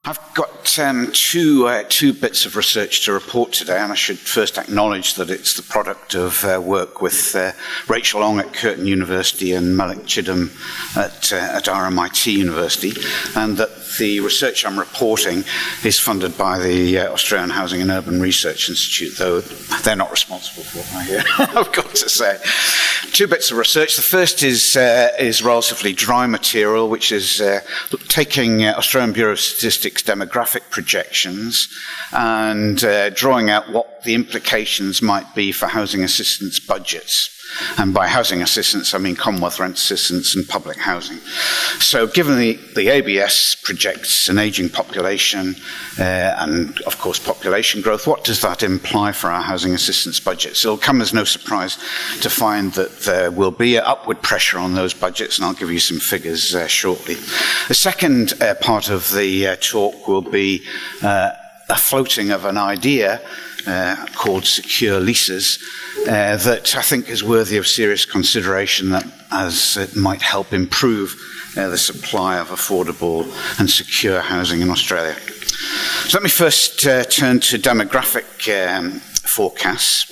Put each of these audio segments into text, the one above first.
I've got two bits of research to report today, and I should first acknowledge that it's the product of work with Rachel Ong at Curtin University and Malik Chidham at RMIT University, and that the research I'm reporting is funded by the Australian Housing and Urban Research Institute, though they're not responsible for what I hear, I've got to say. Two bits of research. The first is relatively dry material, which is taking Australian Bureau of Statistics demographic projections and drawing out what the implications might be for housing assistance budgets. And by housing assistance, I mean Commonwealth rent assistance and public housing. So given the ABS projects an ageing population and, of course, population growth, what does that imply for our housing assistance budgets? It'll come as no surprise to find that there will be an upward pressure on those budgets, and I'll give you some figures shortly. The second part of the talk will be a floating of an idea called secure leases that I think is worthy of serious consideration, that as it might help improve the supply of affordable and secure housing in Australia. So let me first turn to demographic forecasts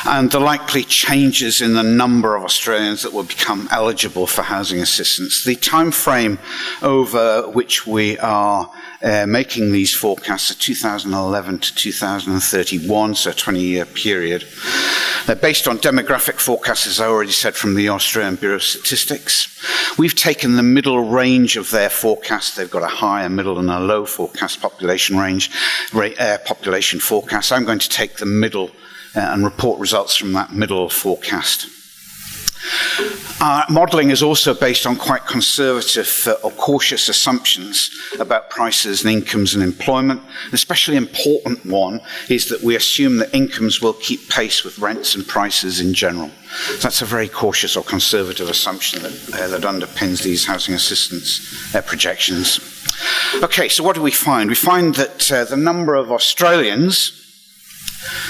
and the likely changes in the number of Australians that will become eligible for housing assistance. The time frame over which we are making these forecasts are 2011 to 2031, so a 20-year period. They're based on demographic forecasts, as I already said, from the Australian Bureau of Statistics. We've taken the middle range of their forecast. They've got a high, a middle, and a low forecast population range, population forecast. I'm going to take the middle and report results from that middle forecast. Our modelling is also based on quite conservative or cautious assumptions about prices and incomes and employment. An especially important one is that we assume that incomes will keep pace with rents and prices in general. So that's a very cautious or conservative assumption that underpins these housing assistance projections. Okay, so what do we find? We find that the number of Australians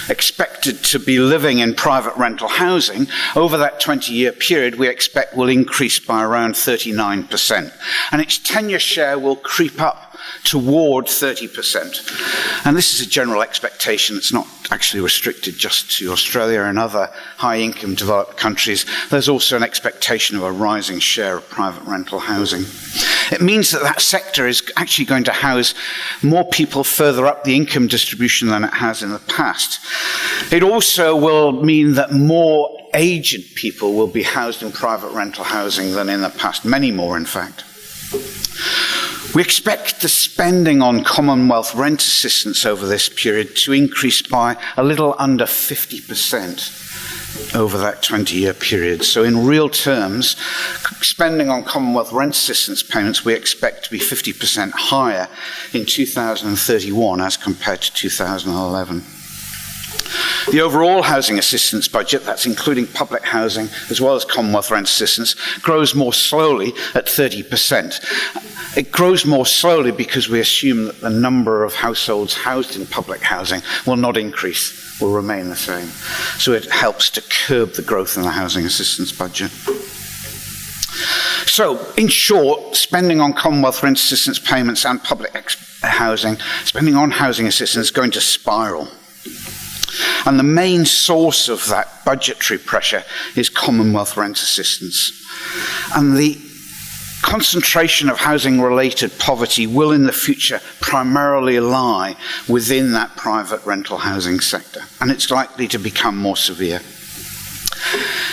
expected to be living in private rental housing over that 20-year period, we expect will increase by around 39%. And its tenure share will creep up toward 30%. And this is a general expectation. It's not actually restricted just to Australia and other high-income developed countries. There's also an expectation of a rising share of private rental housing. It means that that sector is actually going to house more people further up the income distribution than it has in the past. It also will mean that more aged people will be housed in private rental housing than in the past, many more in fact. We expect the spending on Commonwealth rent assistance over this period to increase by a little under 50% over that 20-year period. So in real terms, spending on Commonwealth rent assistance payments we expect to be 50% higher in 2031 as compared to 2011. The overall housing assistance budget, that's including public housing as well as Commonwealth rent assistance, grows more slowly at 30%. It grows more slowly because we assume that the number of households housed in public housing will not increase, will remain the same. So it helps to curb the growth in the housing assistance budget. So, in short, spending on Commonwealth rent assistance payments and public housing, spending on housing assistance is going to spiral. And the main source of that budgetary pressure is Commonwealth rent assistance. And the concentration of housing-related poverty will in the future primarily lie within that private rental housing sector, and it's likely to become more severe.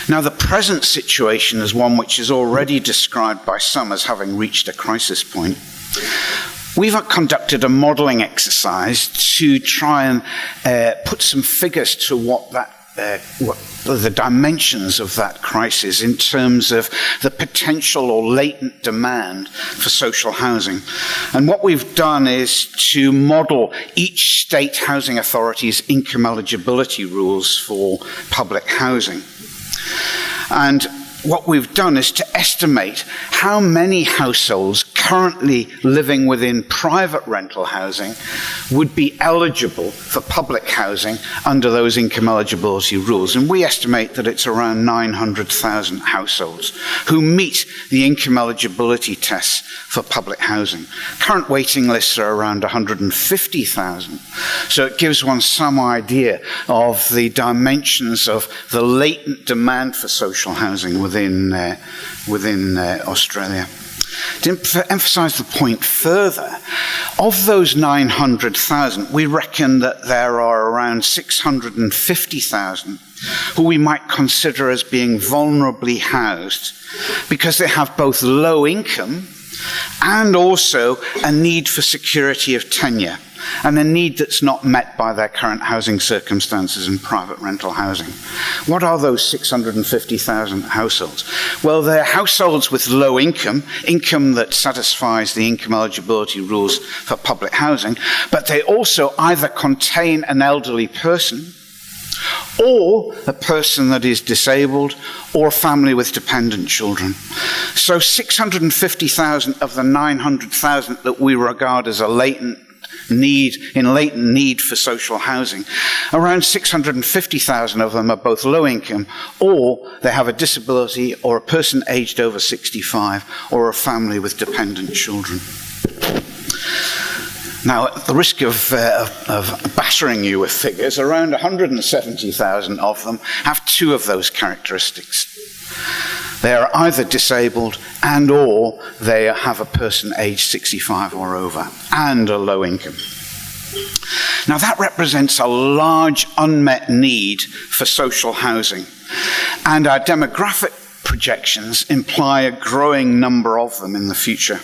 Now, the present situation is one which is already described by some as having reached a crisis point. We've conducted a modelling exercise to try and put some figures to what the dimensions of that crisis in terms of the potential or latent demand for social housing. And what we've done is to model each state housing authority's income eligibility rules for public housing. And what we've done is to estimate how many households currently living within private rental housing would be eligible for public housing under those income eligibility rules. And we estimate that it's around 900,000 households who meet the income eligibility tests for public housing. Current waiting lists are around 150,000. So it gives one some idea of the dimensions of the latent demand for social housing within Australia. To emphasize the point further, of those 900,000, we reckon that there are around 650,000 who we might consider as being vulnerably housed because they have both low income and also a need for security of tenure, and a need that's not met by their current housing circumstances in private rental housing. What are those 650,000 households? Well, they're households with low income that satisfies the income eligibility rules for public housing, but they also either contain an elderly person, or a person that is disabled, or a family with dependent children. So 650,000 of the 900,000 that we regard as a latent need for social housing, around 650,000 of them are both low income, or they have a disability, or a person aged over 65, or a family with dependent children. Now, at the risk of battering you with figures, around 170,000 of them have two of those characteristics. They are either disabled and or they have a person aged 65 or over and a low income. Now, that represents a large unmet need for social housing, and our demographic projections imply a growing number of them in the future.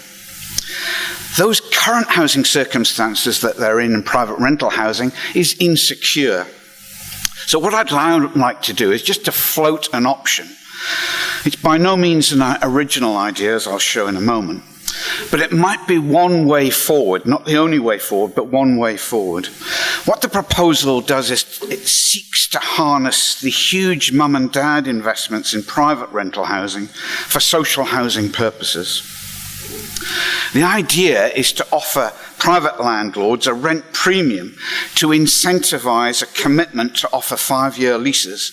Those current housing circumstances that they're in private rental housing is insecure. So what I'd like to do is just to float an option. It's by no means an original idea, as I'll show in a moment, but it might be one way forward, not the only way forward, but one way forward. What the proposal does is it seeks to harness the huge mum and dad investments in private rental housing for social housing purposes. The idea is to offer private landlords a rent premium to incentivize a commitment to offer 5-year leases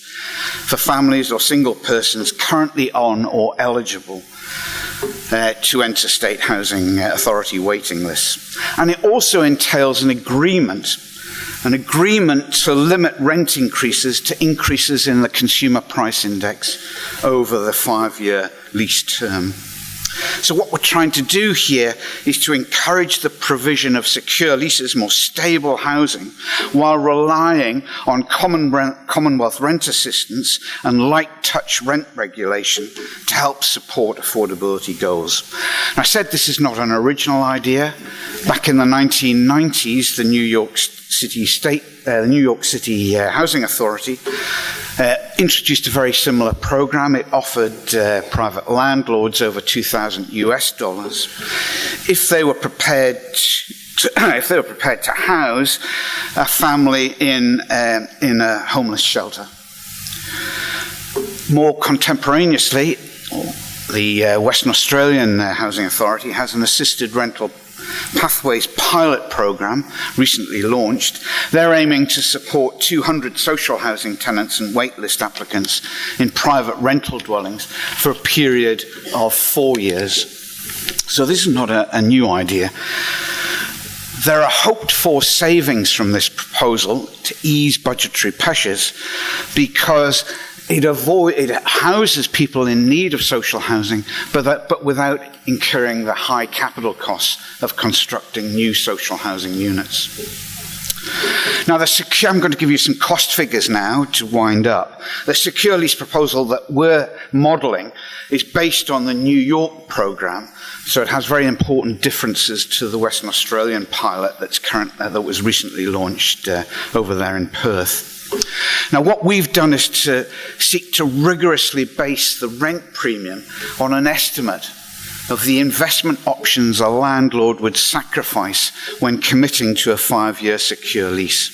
for families or single persons currently on or eligible to enter state housing authority waiting lists. And it also entails an agreement to limit rent increases to increases in the consumer price index over the 5-year lease term. So what we're trying to do here is to encourage the provision of secure leases, more stable housing, while relying on Commonwealth rent assistance and light touch rent regulation to help support affordability goals. And I said this is not an original idea. Back in the 1990s, the New York City Housing Authority introduced a very similar program. It offered private landlords over $2,000 if they were prepared to house a family in a homeless shelter. More contemporaneously, the Western Australian Housing Authority has an assisted rental Pathways pilot program recently launched. They're aiming to support 200 social housing tenants and waitlist applicants in private rental dwellings for a period of 4 years. So this is not a new idea. There are hoped for savings from this proposal to ease budgetary pressures because it houses people in need of social housing, but without incurring the high capital costs of constructing new social housing units. Now, I'm going to give you some cost figures now to wind up. The secure lease proposal that we're modelling is based on the New York programme, so it has very important differences to the Western Australian pilot that was recently launched over there in Perth. Now, what we've done is to seek to rigorously base the rent premium on an estimate of the investment options a landlord would sacrifice when committing to a 5-year secure lease.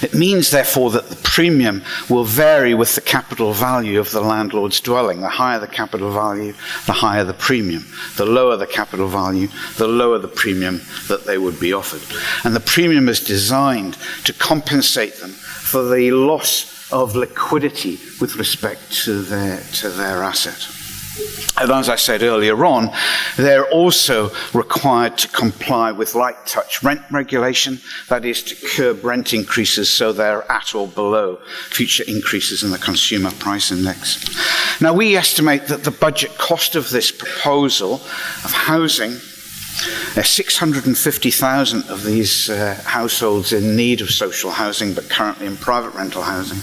It means, therefore, that the premium will vary with the capital value of the landlord's dwelling. The higher the capital value, the higher the premium. The lower the capital value, the lower the premium that they would be offered. And the premium is designed to compensate them for the loss of liquidity with respect to their asset. And as I said earlier on, they're also required to comply with light touch rent regulation, that is to curb rent increases so they're at or below future increases in the consumer price index. Now, we estimate that the budget cost of this proposal of housing, 650,000 of these households in need of social housing but currently in private rental housing.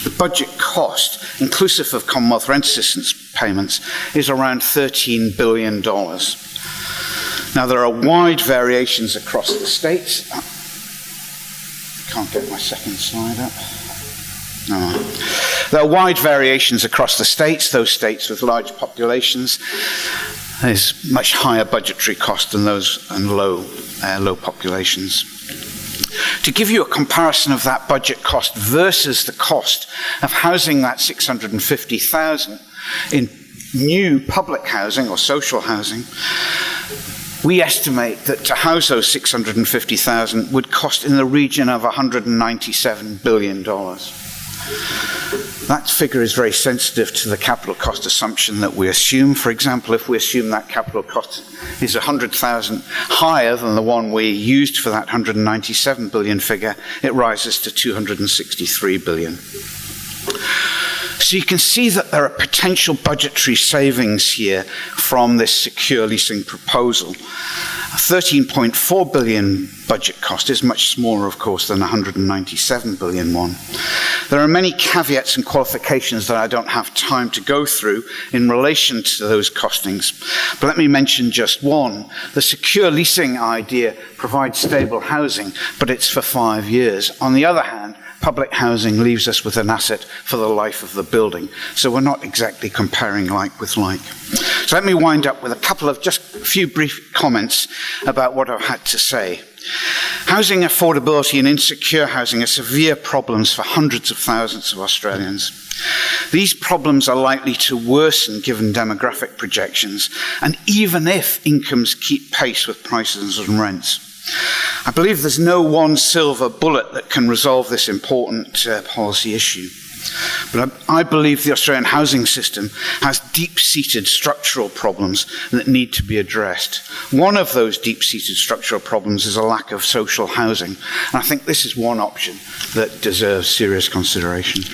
The budget cost, inclusive of Commonwealth rent assistance payments, is around $13 billion. Now, there are wide variations across the states. I can't get my second slide up. No. There are wide variations across the states, those states with large populations. There's much higher budgetary cost than those and low populations. To give you a comparison of that budget cost versus the cost of housing that 650,000 in new public housing or social housing, we estimate that to house those 650,000 would cost in the region of $197 billion. That figure is very sensitive to the capital cost assumption that we assume. For example, if we assume that capital cost is 100,000 higher than the one we used for that 197 billion figure, it rises to 263 billion. So you can see that there are potential budgetary savings here from this secure leasing proposal. A 13.4 billion budget cost is much smaller, of course, than 197 billion one. There are many caveats and qualifications that I don't have time to go through in relation to those costings, but let me mention just one. The secure leasing idea provides stable housing, but it's for 5 years. On the other hand, public housing leaves us with an asset for the life of the building. So we're not exactly comparing like with like. So let me wind up with just a few brief comments about what I've had to say. Housing affordability and insecure housing are severe problems for hundreds of thousands of Australians. These problems are likely to worsen given demographic projections, and even if incomes keep pace with prices and rents. I believe there's no one silver bullet that can resolve this important policy issue. But I believe the Australian housing system has deep-seated structural problems that need to be addressed. One of those deep-seated structural problems is a lack of social housing. And I think this is one option that deserves serious consideration.